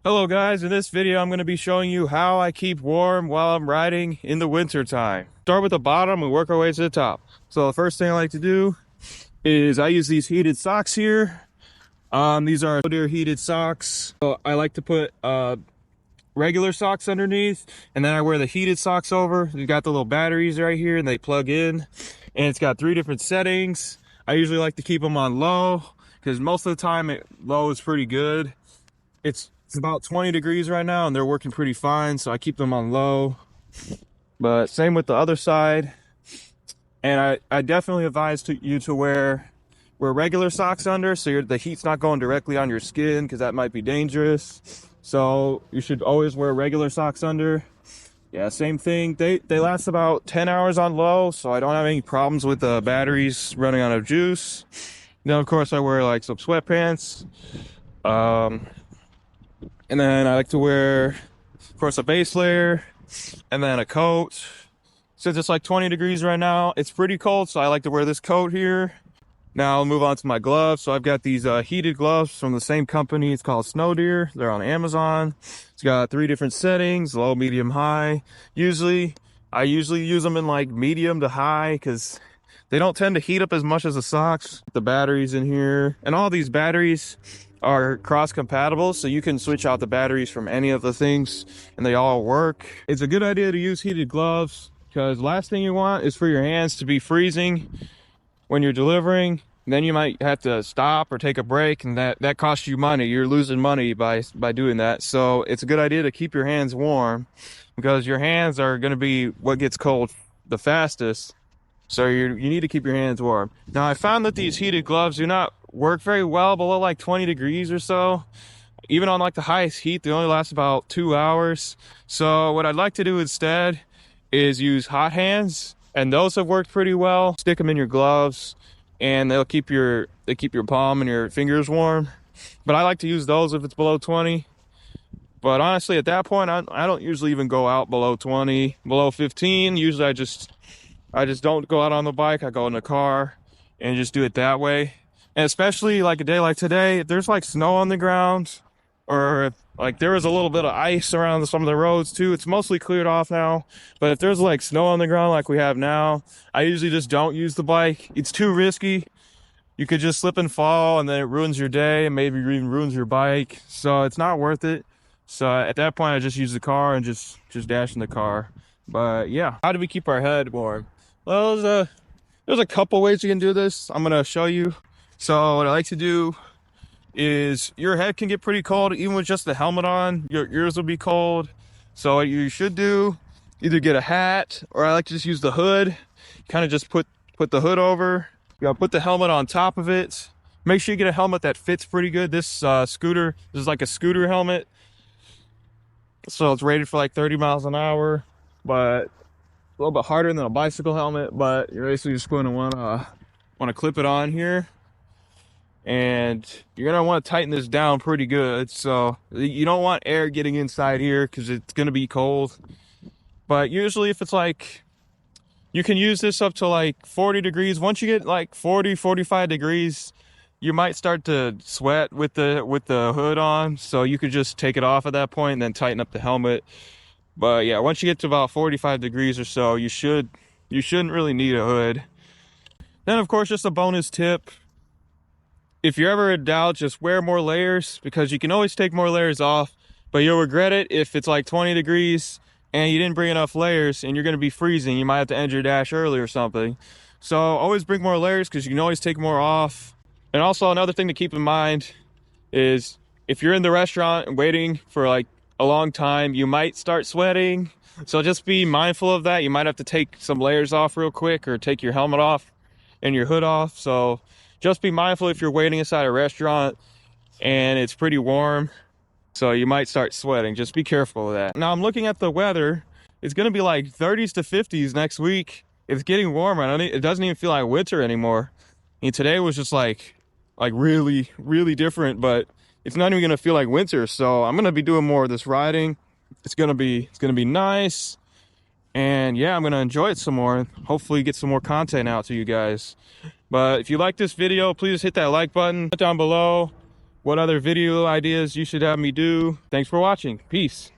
Hello guys, in this video I'm going to be showing you how I keep warm while I'm riding in the winter time. Start with the bottom and work our way to the top. So the first thing I like to do is I use these heated socks here. These are Deer heated socks. So I like to put regular socks underneath, and then I wear the heated socks over. You got the little batteries right here and they plug in, and it's got 3 different settings. I usually like to keep them on low because most of the time low is pretty good. It's about 20 degrees right now and they're working pretty fine, so I keep them on low. But same with the other side. And I definitely advise you to wear regular socks under, so the heat's not going directly on your skin, because that might be dangerous. So you should always wear regular socks under. Yeah, same thing. They last about 10 hours on low, so I don't have any problems with the batteries running out of juice. Then of course I wear like some sweatpants. And then I like to wear, of course, a base layer and then a coat. Since it's like 20 degrees right now, it's pretty cold, so I like to wear this coat here. Now I'll move on to my gloves. So I've got these heated gloves from the same company. It's called Snow Deer. They're on Amazon. It's got 3 different settings: low, medium, high. I usually use them in like medium to high because they don't tend to heat up as much as the socks. The batteries in here, and all these batteries are cross compatible, so you can switch out the batteries from any of the things and they all work. It's a good idea to use heated gloves because last thing you want is for your hands to be freezing when you're delivering. Then you might have to stop or take a break, and that costs you money. You're losing money by doing that. So it's a good idea to keep your hands warm, because your hands are going to be what gets cold the fastest. So you need to keep your hands warm. Now I found that these heated gloves do not work very well below like 20 degrees or so. Even on like the highest heat, they only last about 2 hours. So what I'd like to do instead is use hot hands, and those have worked pretty well. Stick them in your gloves and they keep your palm and your fingers warm. But I like to use those if it's below 20. But honestly, at that point, I don't usually even go out below 20, below 15. Usually I just don't go out on the bike. I go in the car and just do it that way. And especially like a day like today, if there's like snow on the ground, or if like there was a little bit of ice around some of the roads too, it's mostly cleared off now. But if there's like snow on the ground like we have now, I usually just don't use the bike. It's too risky. You could just slip and fall, and then it ruins your day and maybe even ruins your bike. So it's not worth it. So at that point, I just use the car and just dash in the car. But yeah, how do we keep our head warm? Well, there's a couple ways you can do this. I'm gonna show you. So what I like to do is, your head can get pretty cold even with just the helmet on. Your ears will be cold. So what you should do, either get a hat, or I like to just use the hood. Kind of just put the hood over. You gotta put the helmet on top of it. Make sure you get a helmet that fits pretty good. This this is like a scooter helmet. So it's rated for like 30 miles an hour, but a little bit harder than a bicycle helmet. But you're basically just going to want to clip it on here, and you're gonna want to tighten this down pretty good. So you don't want air getting inside here because it's gonna be cold. But usually if it's like, you can use this up to like 40 degrees. Once you get like 40-45 degrees, you might start to sweat with the hood on, so you could just take it off at that point and then tighten up the helmet. But yeah, once you get to about 45 degrees or so, you shouldn't really need a hood. Then of course, just a bonus tip: if you're ever in doubt, just wear more layers, because you can always take more layers off, but you'll regret it if it's like 20 degrees and you didn't bring enough layers and you're going to be freezing. You might have to end your dash early or something. So always bring more layers, because you can always take more off. And also another thing to keep in mind is, if you're in the restaurant and waiting for like a long time, you might start sweating. So just be mindful of that. You might have to take some layers off real quick, or take your helmet off and your hood off. So just be mindful if you're waiting inside a restaurant and it's pretty warm, so you might start sweating. Just be careful of that. Now I'm looking at the weather. It's going to be like 30s to 50s next week. It's getting warmer. It doesn't even feel like winter anymore. And today was just like really, really different, but it's not even going to feel like winter. So I'm going to be doing more of this riding. It's going to be nice. And yeah, I'm going to enjoy it some more, and hopefully get some more content out to you guys. But if you like this video, please hit that like button down below. what other video ideas you should have me do. Thanks for watching. Peace.